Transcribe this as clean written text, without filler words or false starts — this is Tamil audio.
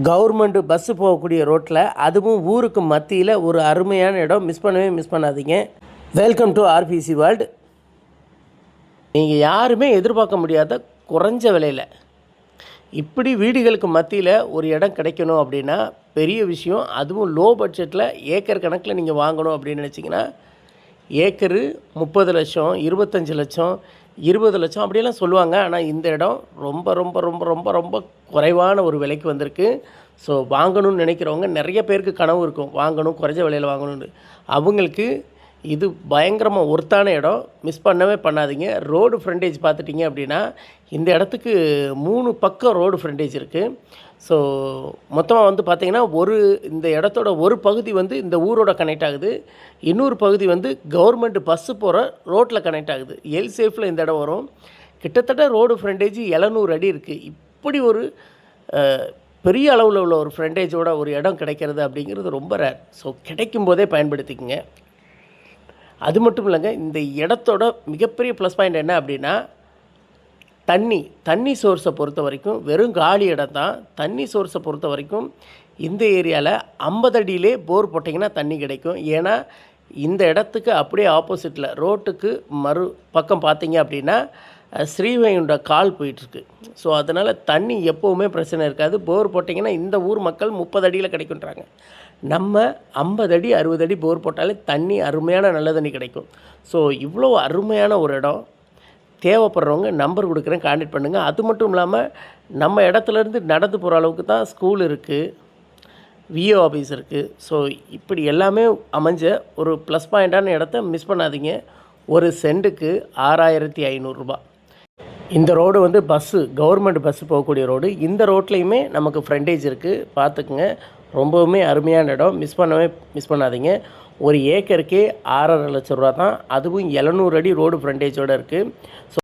கவர்மெண்ட் பஸ்ஸு போகக்கூடிய ரோட்டில், அதுவும் ஊருக்கு மத்தியில் ஒரு அருமையான இடம். மிஸ் பண்ணாதீங்க. Welcome to RBC world. நீங்கள் யாருமே எதிர்பார்க்க முடியாத குறைஞ்ச விலையில் இப்படி வீடுகளுக்கு மத்தியில் ஒரு இடம் கிடைக்கணும் அப்படின்னா பெரிய விஷயம். அதுவும் லோ பட்ஜெட்டில் ஏக்கர் கணக்கில் நீங்கள் வாங்கணும் அப்படின்னு நினச்சிங்கன்னா, ஏக்கரு 30 லட்சம், 25 லட்சம், 20 லட்சம் அப்படியெல்லாம் சொல்லுவாங்க. ஆனால் இந்த இடம் ரொம்ப ரொம்ப ரொம்ப ரொம்ப ரொம்ப குறைவான ஒரு விலைக்கு வந்திருக்கு. ஸோ வாங்கணும்னு நினைக்கிறவங்க நிறைய பேருக்கு கனவு இருக்கும், வாங்கணும், குறைஞ்ச விலையில் வாங்கணும்னு. அவங்களுக்கு இது பயங்கரமாக ஒர்த்தான இடம். மிஸ் பண்ணவே பண்ணாதீங்க. ரோடு ஃப்ரண்டேஜ் பார்த்துட்டிங்க அப்படின்னா, இந்த இடத்துக்கு 3 பக்கம் ரோடு ஃப்ரண்டேஜ் இருக்குது. ஸோ மொத்தமாக வந்து பார்த்திங்கன்னா, இந்த இடத்தோட ஒரு பகுதி வந்து இந்த ஊரோட கனெக்ட் ஆகுது, இன்னொரு பகுதி வந்து கவர்மெண்ட் பஸ்ஸு போகிற ரோட்டில் கனெக்ட் ஆகுது. எல் சேஃபில் இந்த இடம் வரும். கிட்டத்தட்ட ரோடு ஃப்ரண்டேஜ் 700 அடி இருக்குது. இப்படி ஒரு பெரிய அளவில் உள்ள ஒரு ஃப்ரண்டேஜோட ஒரு இடம் கிடைக்கிறது அப்படிங்கிறது ரொம்ப ரேர். ஸோ கிடைக்கும் போதே பயன்படுத்திக்கங்க. அது மட்டும் இல்லைங்க, இந்த இடத்தோட மிகப்பெரிய ப்ளஸ் பாயிண்ட் என்ன அப்படின்னா, தண்ணி சோர்ஸை பொறுத்த வரைக்கும் வெறும் காலி இடம் தான். தண்ணி சோர்ஸை பொறுத்த வரைக்கும் இந்த ஏரியாவில் 50 அடியிலே போர் போட்டிங்கன்னா தண்ணி கிடைக்கும். ஏன்னா இந்த இடத்துக்கு அப்படியே ஆப்போசிட்டில் ரோட்டுக்கு மறு பக்கம் பார்த்தீங்க அப்படின்னா ஸ்ரீவைகுண்ட கால் போயிட்டுருக்கு. ஸோ அதனால் தண்ணி எப்போவுமே பிரச்சனை இருக்காது. போர் போட்டிங்கன்னா இந்த ஊர் மக்கள் 30 அடியில் கிடைக்குன்றாங்க. நம்ம 50 அடி 60 அடி போர் போட்டாலே தண்ணி அருமையான நல்ல தண்ணி கிடைக்கும். ஸோ இவ்வளோ அருமையான ஒரு இடம். தேவைப்படுறவங்க நம்பர் கொடுக்குறேன், கான்டாக்ட் பண்ணுங்கள். அது மட்டும் இல்லாமல் நம்ம இடத்துலேருந்து நடந்து போகிற அளவுக்கு தான் ஸ்கூல் இருக்குது, விஓ ஆஃபீஸ் இருக்குது. ஸோ இப்படி எல்லாமே அமைஞ்ச ஒரு ப்ளஸ் பாயிண்ட்டான இடத்த மிஸ் பண்ணாதீங்க. ஒரு சென்ட்டுக்கு 6500 ரூபா. இந்த ரோடு வந்து கவர்மெண்ட் பஸ்ஸு போகக்கூடிய ரோடு. இந்த ரோட்லேயுமே நமக்கு ஃப்ரண்டேஜ் இருக்குது, பார்த்துக்குங்க. ரொம்பவுமே அருமையான இடம். மிஸ் பண்ணாதீங்க. ஒரு ஏக்கருக்கே 6.5 லட்ச ரூபா தான். அதுவும் 700 அடி ரோடு ஃப்ரண்டேஜோடு இருக்குது. ஸோ